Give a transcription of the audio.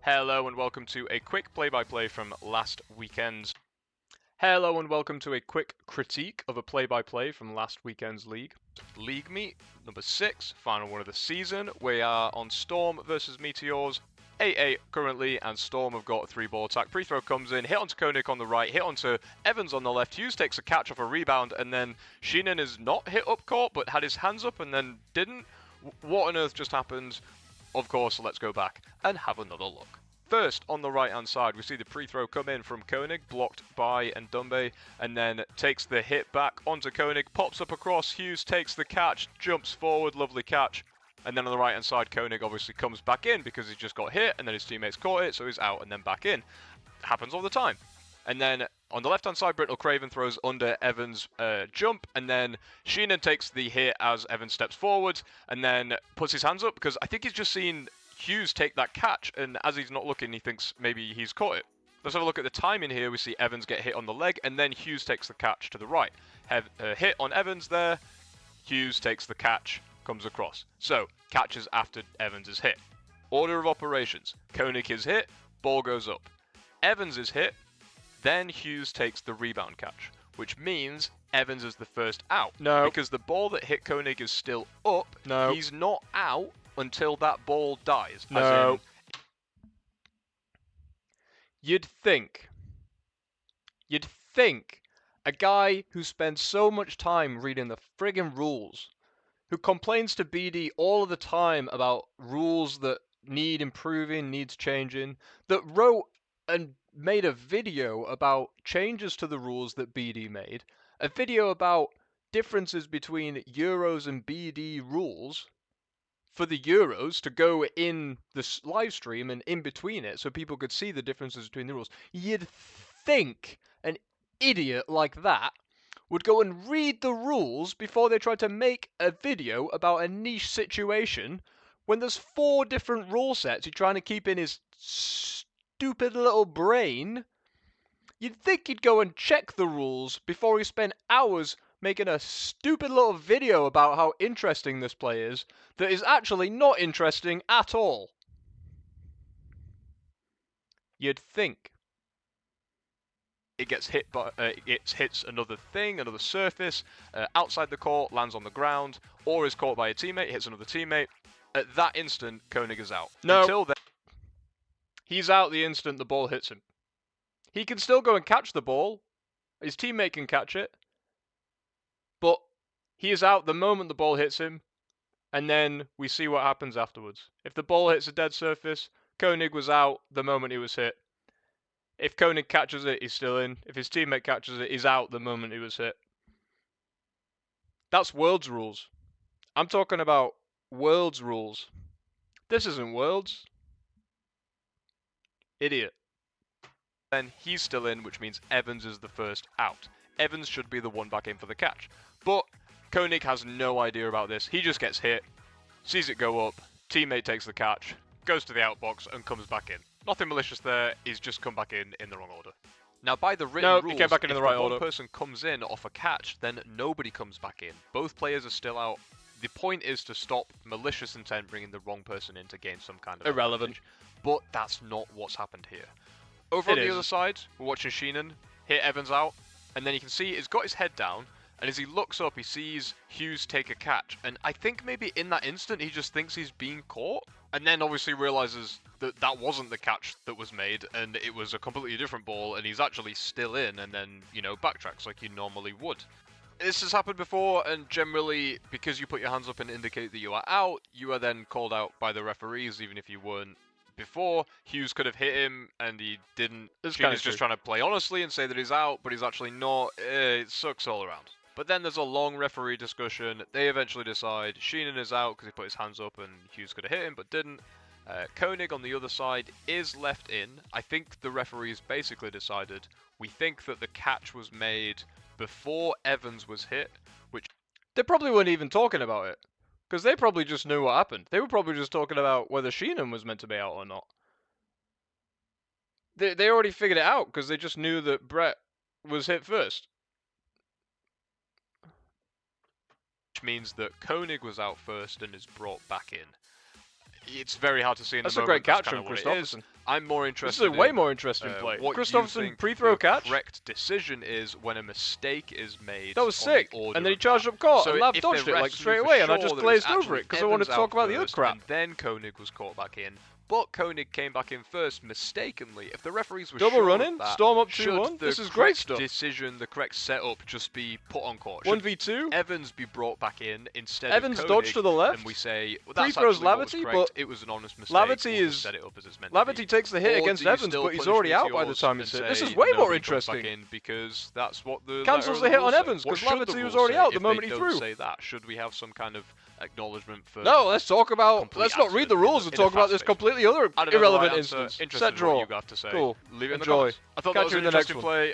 Hello and welcome to a quick play-by-play from last weekend's. Hello and welcome to a quick critique of a play-by-play from last weekend's league meet number 6, final one of the season. We are on Storm versus Meteors, 8-8 currently, and Storm have got a 3-ball attack. Pre-throw comes in, hit onto Koenig on the right, hit onto Evans on the left. Hughes takes a catch off a rebound, and then Sheenan is not hit up court, but had his hands up and then didn't. What on earth just happened? Of course, let's go back and have another look. First, on the right-hand side, we see the pre-throw come in from Koenig, blocked by Ndumbe, and then takes the hit back onto Koenig, pops up across, Hughes takes the catch, jumps forward, lovely catch. And then on the right-hand side, Koenig obviously comes back in because he's just got hit, and then his teammates caught it, so he's out and then back in. Happens all the time. And then on the left-hand side, Brittle Craven throws under Evans' jump, and then Sheenan takes the hit as Evans steps forward, and then puts his hands up, because I think he's just seen Hughes take that catch, and as he's not looking, he thinks maybe he's caught it. Let's have a look at the timing here. We see Evans get hit on the leg, and then Hughes takes the catch to the right. Hit on Evans there, Hughes takes the catch, comes across. So, catches after Evans is hit. Order of operations. Koenig is hit, ball goes up. Evans is hit, then Hughes takes the rebound catch, which means Evans is the first out. No. Because the ball that hit Koenig is still up. No. He's not out until that ball dies. No. You'd think a guy who spends so much time reading the friggin' rules, who complains to BD all of the time about rules that need improving, needs changing, that wrote and made a video about changes to the rules that BD made, a video about differences between Euros and BD rules for the Euros to go in the live stream and in between it so people could see the differences between the rules. You'd think an idiot like that would go and read the rules before they tried to make a video about a niche situation when there's 4 different rule sets he's trying to keep in his stupid little brain. You'd think he'd go and check the rules before he spent hours making a stupid little video about how interesting this play is that is actually not interesting at all. You'd think. It gets hit by, it hits another thing, another surface, outside the court, lands on the ground, or is caught by a teammate, hits another teammate. At that instant, Koenig is out. No. Until then, he's out the instant the ball hits him. He can still go and catch the ball. His teammate can catch it. But he is out the moment the ball hits him, and then we see what happens afterwards. If the ball hits a dead surface, Koenig was out the moment he was hit. If Koenig catches it, he's still in. If his teammate catches it, he's out the moment he was hit. That's Worlds rules. I'm talking about Worlds rules. This isn't Worlds. Idiot. then he's still in, which means Evans is the first out. Evans should be the one back in for the catch. But Koenig has no idea about this. He just gets hit, sees it go up, teammate takes the catch, goes to the outbox, and comes back in. Nothing malicious there, he's just come back in the wrong order. Now, by the written rules, he came back in the right order. If one person comes in off a catch, then nobody comes back in. Both players are still out. The point is to stop malicious intent bringing the wrong person in to gain some kind of irrelevant. advantage. But that's not what's happened here. Over on the other side, we're watching Sheenan hit Evans out, and then you can see he's got his head down, and as he looks up, he sees Hughes take a catch, and I think maybe in that instant he just thinks he's being caught, and then obviously realizes that that wasn't the catch that was made, and it was a completely different ball, and he's actually still in, and then, you know, backtracks like you normally would. This has happened before, and generally, because you put your hands up and indicate that you are out, you are then called out by the referees, even if you weren't before. Hughes could have hit him, and he didn't. Sheenan's just trying to play honestly and say that he's out, but he's actually not. It sucks all around. But then there's a long referee discussion. They eventually decide Sheenan is out because he put his hands up and Hughes could have hit him, but didn't. Koenig on the other side is left in. I think the referees basically decided, we think that the catch was made before Evans was hit, which they probably weren't even talking about it. Because they probably just knew what happened. They were probably just talking about whether Sheenan was meant to be out or not. They already figured it out because they just knew that Brett was hit first. Which means that Koenig was out first and is brought back in. it's very hard to see in That's the a great moment. That's catch kinda from what it is. Christopherson. I'm more This interested is a way in more interesting play. what you Christopherson think pre-throw the catch. correct decision is when a mistake is made. That was on the sick. order And then he of charged that. up court, So and Lav if dodged the it like refs knew straight for away, and I sure just that glazed was over it actually because I wanted to Evans talk about out the other first, crap. And then Koenig was caught back in. But Koenig came back in first mistakenly. If the referees were Double sure running, of that, Storm up should 2-1. the This is great correct stuff. decision, the correct setup, just be put on court? Should 1v2. Evans be brought back in instead Evans of Koenig, dodged to the left. and we say, well, that's Pre-throws actually what was Laverty, correct. but It was an honest mistake. Laverty We'll is- just set it up as it's meant to Laverty be. takes the hit Or against do you Evans, still but he's punish already me to out by the yours time and it's hit. This say is way more nobody comes back interesting. in because that's what the Cancels letter the of hit on rules Evans, say. 'cause What should Laverty the was rules already say out the if moment they he don't threw? say that? Should we have some kind of acknowledgement for? No, let's talk about. complete Let's not read the accident rules in and a talk about fast this pace. completely other I don't know the irrelevant right answer. instance. Interested Set in draw. what you have to say. Cool. Leave it in the Enjoy. comments. I thought that Catch was you an in the next interesting one. play.